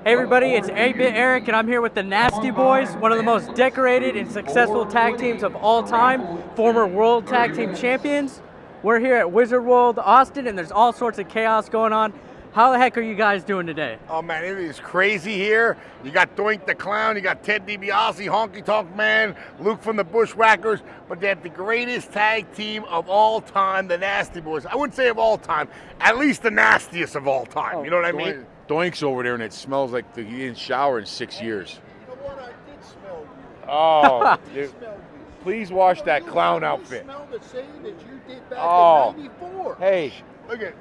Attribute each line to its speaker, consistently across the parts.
Speaker 1: Hey everybody, it's 8-Bit Eric and I'm here with the Nasty Boys, one of the most decorated and successful tag teams of all time, former World Tag Team Champions. We're here at Wizard World Austin and there's all sorts of chaos going on. How the heck are you guys doing today?
Speaker 2: Oh man, it is crazy here. You got Doink the Clown, you got Ted DiBiase, Honky Tonk Man, Luke from the Bushwhackers, but they're the greatest tag team of all time, the Nasty Boys. I wouldn't say of all time, at least the nastiest of all time. You know what I mean?
Speaker 3: Doink's over there and it smells like he didn't shower in 6 years.
Speaker 2: You know what? I did smell you.
Speaker 3: Oh, please wash that clown outfit.
Speaker 2: You smell the same that you did back in '94.
Speaker 3: Hey.
Speaker 2: Look at,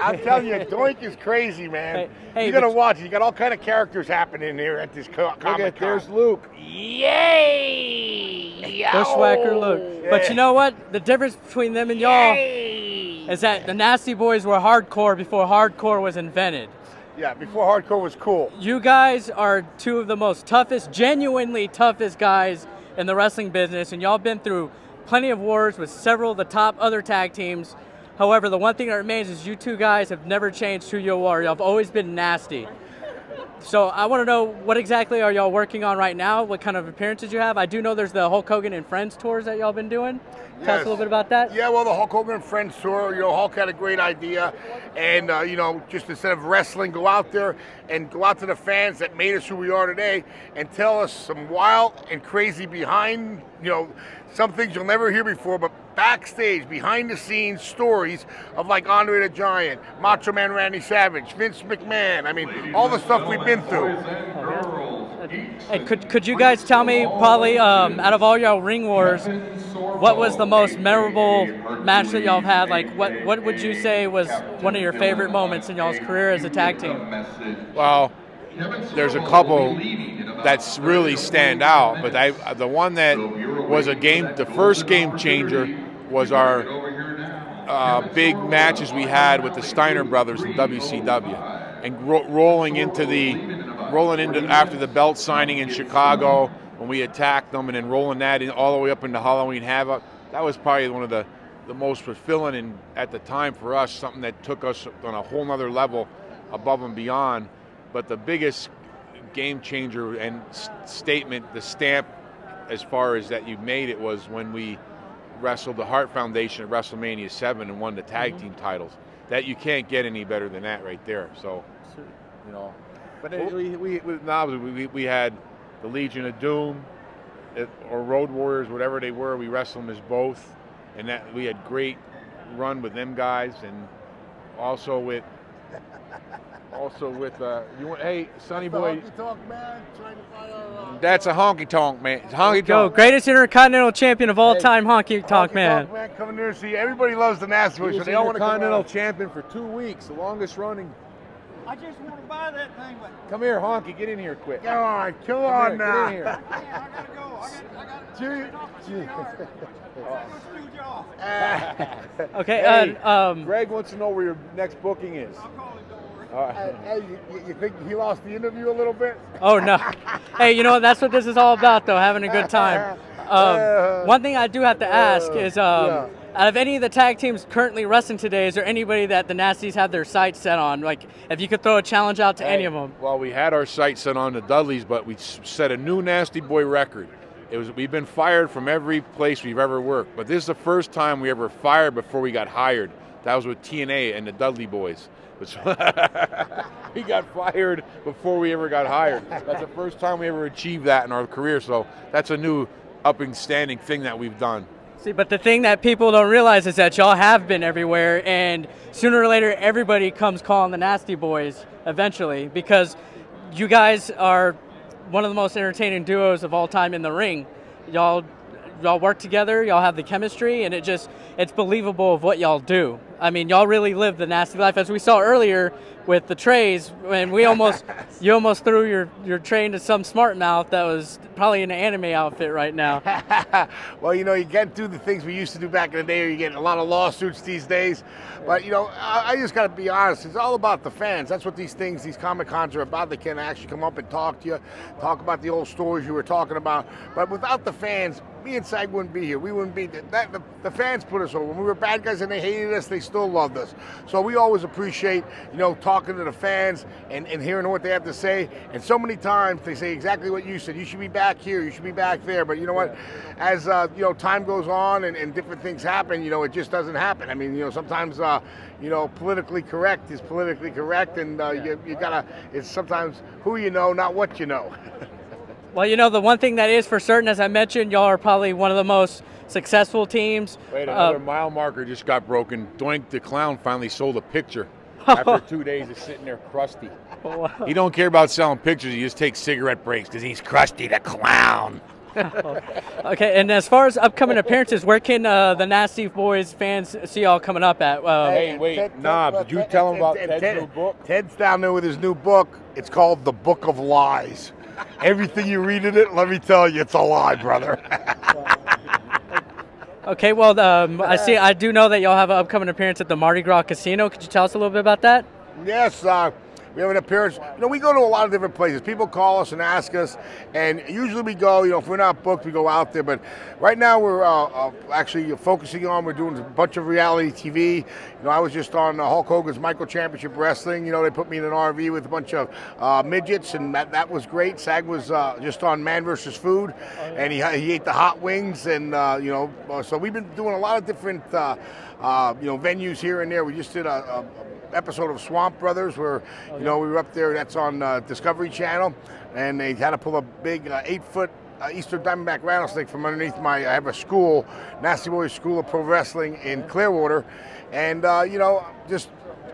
Speaker 2: I'm telling you, Doink is crazy, man.
Speaker 1: Hey,
Speaker 2: you gotta watch it. You got all kind of characters happening here at this Comic-Con.
Speaker 3: Look at, there's Luke.
Speaker 2: Yay!
Speaker 1: Bushwhacker Luke.
Speaker 2: Yeah.
Speaker 1: But you know what? The difference between them and y'all is that the Nasty Boys were hardcore before hardcore was invented.
Speaker 2: Yeah, before hardcore was cool.
Speaker 1: You guys are two of the most toughest, genuinely toughest guys in the wrestling business, and y'all been through plenty of wars with several of the top other tag teams. However, the one thing that remains is you two guys have never changed who you are. Y'all have always been nasty. So I want to know, what exactly are y'all working on right now? What kind of appearances you have? I do know there's the Hulk Hogan and Friends tours that y'all been doing. Tell us a little bit about that.
Speaker 2: Yeah, well, the Hulk Hogan and Friends tour, you know, Hulk had a great idea. And, you know, just instead of wrestling, go out there and go out to the fans that made us who we are today and tell us some wild and crazy behind, you know, some things you'll never hear before, but backstage, behind the scenes stories of like Andre the Giant, Macho Man Randy Savage, Vince McMahon. I mean, all the stuff we've been through.
Speaker 1: Hey, could you guys tell me, probably out of all y'all ring wars, what was the most memorable match that y'all have had? Like, what would you say was one of your favorite moments in y'all's career as a tag team?
Speaker 3: Well, there's a couple that's really stand out, but the one that was the first game changer was our big matches we had with the Steiner brothers in WCW, and rolling into after the belt signing in Chicago when we attacked them, and then rolling that in all the way up into Halloween Havoc. That was probably one of the most fulfilling, and at the time for us, something that took us on a whole nother level above and beyond. But the biggest game changer and statement, the stamp as far as that you made it, was when we wrestled the Hart Foundation at WrestleMania 7 and won the tag team titles. That you can't get any better than that right there. So, you know, but we had the Legion of Doom or Road Warriors, whatever they were. We wrestled them as both, and that we had great run with them guys, and also with. Hey, Sonny Boy.
Speaker 2: Honky Tonk Man trying to find our,
Speaker 3: that's a Honky Tonk Man. Honky Tonk.
Speaker 1: Greatest Intercontinental Champion of all time, Honky Tonk Man.
Speaker 2: Honky Tonk Man coming there to see. Everybody loves the Nasty Boys, so they all want to come
Speaker 3: Intercontinental Champion for 2 weeks, the longest running.
Speaker 4: I just want to buy that thing, but
Speaker 3: Come here, Honky. Get in here quick.
Speaker 2: Come on now.
Speaker 3: Get in here.
Speaker 4: man, I gotta go.
Speaker 1: Okay,
Speaker 3: Greg wants to know where your next booking is.
Speaker 4: I'll call him, don't worry.
Speaker 3: All right.
Speaker 2: Hey, you think he lost the interview a little bit?
Speaker 1: oh no. Hey, you know what? That's what this is all about, though, having a good time. One thing I do have to ask is, out of any of the tag teams currently wrestling today, is there anybody that the Nasties have their sights set on? Like, if you could throw a challenge out to any of them.
Speaker 3: Well, we had our sights set on the Dudleys, but we set a new Nasty Boy record. We've been fired from every place we've ever worked, but this is the first time we ever fired before we got hired. That was with TNA and the Dudley Boys. We got fired before we ever got hired. That's the first time we ever achieved that in our career, so that's a new up and standing thing that we've done.
Speaker 1: See, but the thing that people don't realize is that y'all have been everywhere, and sooner or later, everybody comes calling the Nasty Boys eventually, because you guys are one of the most entertaining duos of all time in the ring. Y'all work together, y'all have the chemistry, and it's believable of what y'all do. I mean, y'all really live the nasty life, as we saw earlier with the trays, when you almost threw your tray into some smart mouth that was probably in an anime outfit right now.
Speaker 2: Well, you know, you can't do the things we used to do back in the day, or you get a lot of lawsuits these days. But, you know, I just got to be honest. It's all about the fans. That's what these Comic-Cons are about. They can actually come up and talk to you, talk about the old stories you were talking about. But without the fans, me and Sag wouldn't be here. We wouldn't be that. The fans put us over. When we were bad guys and they hated us, they still loved us. So we always appreciate, talking to the fans and hearing what they have to say. And so many times they say exactly what you said. You should be back here. You should be back there. But you know what? As time goes on and different things happen, it just doesn't happen. I mean, sometimes politically correct is politically correct, and you gotta. It's sometimes who you know, not what you know.
Speaker 1: Well, the one thing that is for certain, as I mentioned, y'all are probably one of the most successful teams.
Speaker 3: Wait, another mile marker just got broken. Doink the clown finally sold a picture after 2 days of sitting there crusty.
Speaker 1: Wow.
Speaker 3: He don't care about selling pictures. He just takes cigarette breaks because he's Krusty the Clown.
Speaker 1: Okay, and as far as upcoming appearances, where can the Nasty Boys fans see y'all coming up at?
Speaker 3: Hey, wait, Knobs, did you tell him about Ted's new book?
Speaker 2: Ted's down there with his new book. It's called The Book of Lies. Everything you read in it, let me tell you, it's a lie, brother.
Speaker 1: Okay, well, I do know that y'all have an upcoming appearance at the Mardi Gras Casino. Could you tell us a little bit about that?
Speaker 2: Yes, we have an appearance. We go to a lot of different places. People call us and ask us, and usually we go, if we're not booked, we go out there. But right now we're actually focusing on, we're doing a bunch of reality TV. I was just on Hulk Hogan's Micro Championship Wrestling. They put me in an RV with a bunch of midgets, and that was great. Sag was just on Man vs. Food, and he ate the hot wings, and, so we've been doing a lot of different, venues here and there. We just did a episode of Swamp Brothers where we were up there. That's on Discovery Channel, and they had to pull a big 8-foot Eastern Diamondback rattlesnake from underneath I have a school, Nasty Boys School of Pro Wrestling in Clearwater, and just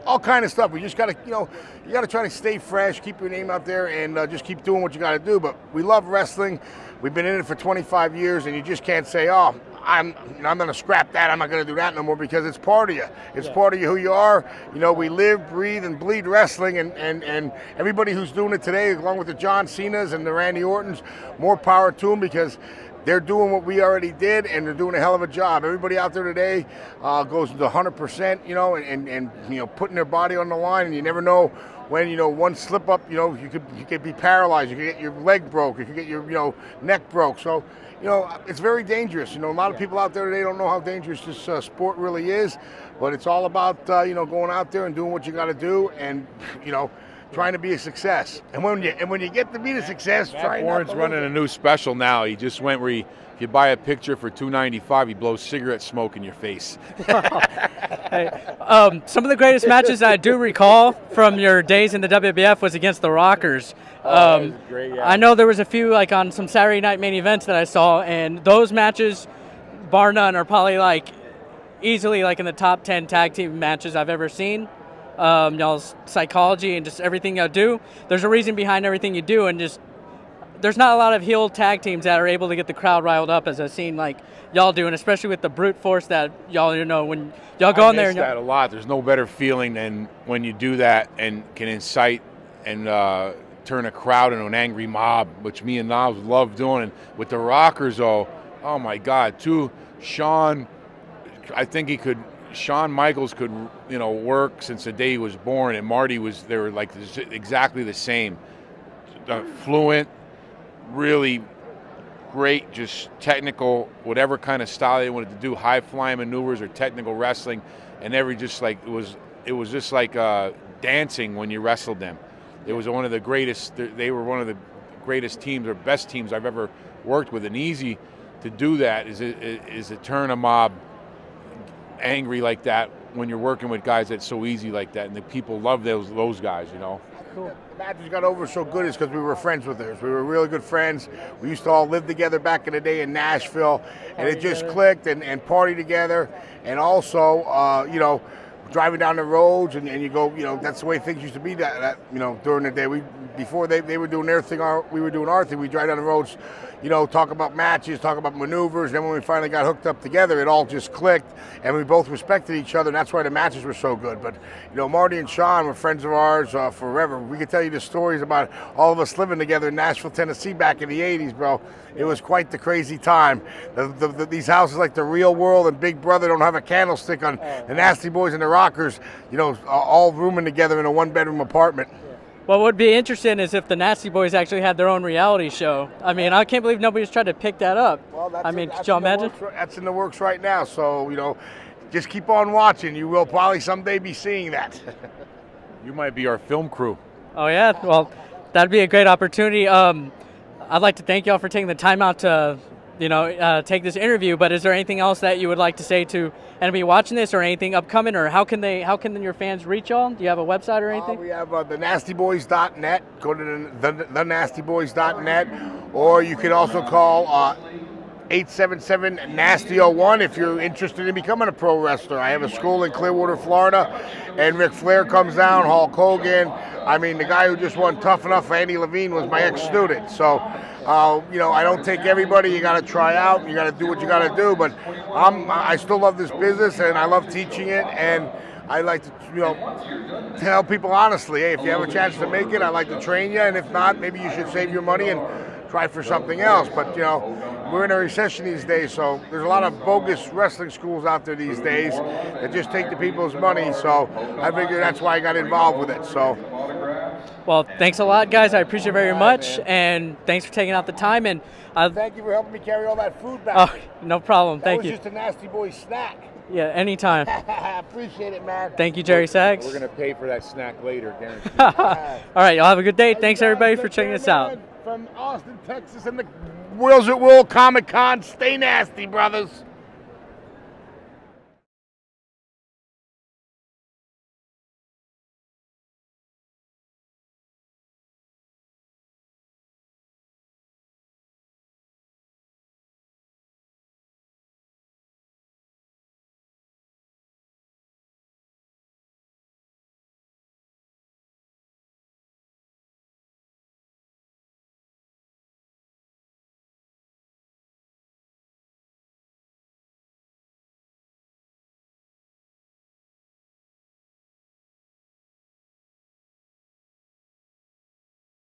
Speaker 2: all kind of stuff. We just gotta you gotta try to stay fresh, keep your name out there, and just keep doing what you gotta do. But we love wrestling. We've been in it for 25 years, and you just can't say, oh, I'm going to scrap that. I'm not going to do that no more, because it's part of you. It's part of you, who you are. We live, breathe, and bleed wrestling, and everybody who's doing it today, along with the John Cenas and the Randy Ortons, more power to them, because they're doing what we already did, and they're doing a hell of a job. Everybody out there today goes to 100%, and putting their body on the line, and you never know when, one slip up, you could be paralyzed. You could get your leg broke. You could get your, neck broke. So, it's very dangerous. A lot of people out there today don't know how dangerous this sport really is, but it's all about, going out there and doing what you got to do, and, trying to be a success. And when you get to be a success,
Speaker 3: Warren's running a new special now. He just went where if you buy a picture for $2.95, he blows cigarette smoke in your face.
Speaker 1: Hey, some of the greatest matches I do recall from your days in the WWF was against the Rockers.
Speaker 3: That was great, yeah.
Speaker 1: I know there was a few on some Saturday night main events that I saw, and those matches, bar none, are probably easily in the top 10 tag team matches I've ever seen. Y'all's psychology and just everything y'all do. There's a reason behind everything you do, and just there's not a lot of heel tag teams that are able to get the crowd riled up as I've seen y'all do, and especially with the brute force that y'all when y'all go in there.
Speaker 3: I miss that a lot. There's no better feeling than when you do that and can incite and turn a crowd into an angry mob, which me and Knobs love doing. And with the Rockers, oh my God, too, Shawn Michaels could, work since the day he was born, and Marty they were exactly the same. Fluent, really great, just technical, whatever kind of style they wanted to do, high flying maneuvers or technical wrestling, and it was just like dancing when you wrestled them. It was one of the greatest. They were one of the greatest teams or best teams I've ever worked with, and easy to do that is to turn a mob angry like that when you're working with guys that's so easy like that, and the people love those guys.
Speaker 2: Cool. The matches got over so good is because we were friends with theirs. We were really good friends. We used to all live together back in the day in Nashville, and it just clicked and party together. And also, driving down the roads and you go, that's the way things used to be during the day. Before they were doing their thing, we were doing our thing. We drive down the roads, talk about matches, talk about maneuvers. Then when we finally got hooked up together, it all just clicked, and we both respected each other, and that's why the matches were so good. But, Marty and Shawn were friends of ours forever. We could tell you the stories about all of us living together in Nashville, Tennessee back in the 80s, bro. It was quite the crazy time. These houses like the Real World and Big Brother don't have a candlestick on the Nasty Boys and the Rockers, all rooming together in a one-bedroom apartment.
Speaker 1: What would be interesting is if the Nasty Boys actually had their own reality show. I mean, I can't believe nobody's tried to pick that up.
Speaker 2: Well,
Speaker 1: I mean, could y'all imagine?
Speaker 2: That's in the works right now. So, you know, just keep on watching. You will probably someday be seeing that.
Speaker 3: You might be our film crew.
Speaker 1: Oh, yeah? Well, that'd be a great opportunity. I'd like to thank y'all for taking the time out to, take this interview. But is there anything else that you would like to say to anybody watching this, or anything upcoming, or how can your fans reach y'all? Do you have a website or anything?
Speaker 2: We have thenastyboys.net. Go to thenastyboys.net, or you can also call 877-NASTY-01 if you're interested in becoming a pro wrestler. I have a school in Clearwater, Florida, and Ric Flair comes down, Hulk Hogan. I mean, the guy who just won Tough Enough for Andy Levine was my ex-student. So, I don't take everybody. You got to try out. You got to do what you got to do. But I still love this business, and I love teaching it. And I like to, tell people honestly, hey, if you have a chance to make it, I'd like to train you. And if not, maybe you should save your money and try for something else. But, we're in a recession these days, so there's a lot of bogus wrestling schools out there these days that just take the people's money. So I figured that's why I got involved with it. So.
Speaker 1: Well, thanks a lot, guys. I appreciate it very much, and thanks for taking out the time. And
Speaker 2: thank you for helping me carry all that food back.
Speaker 1: Oh, no problem. Thank you.
Speaker 2: That was just a Nasty Boy snack.
Speaker 1: Yeah, anytime.
Speaker 2: Appreciate it, man.
Speaker 1: Thank you, Jerry Saggs.
Speaker 3: We're going to pay for that snack later, guaranteed.
Speaker 1: All right, y'all have a good day. Thanks, everybody, for checking us out.
Speaker 2: From Austin, Texas, and the Wheels at Will Comic Con. Stay nasty, brothers.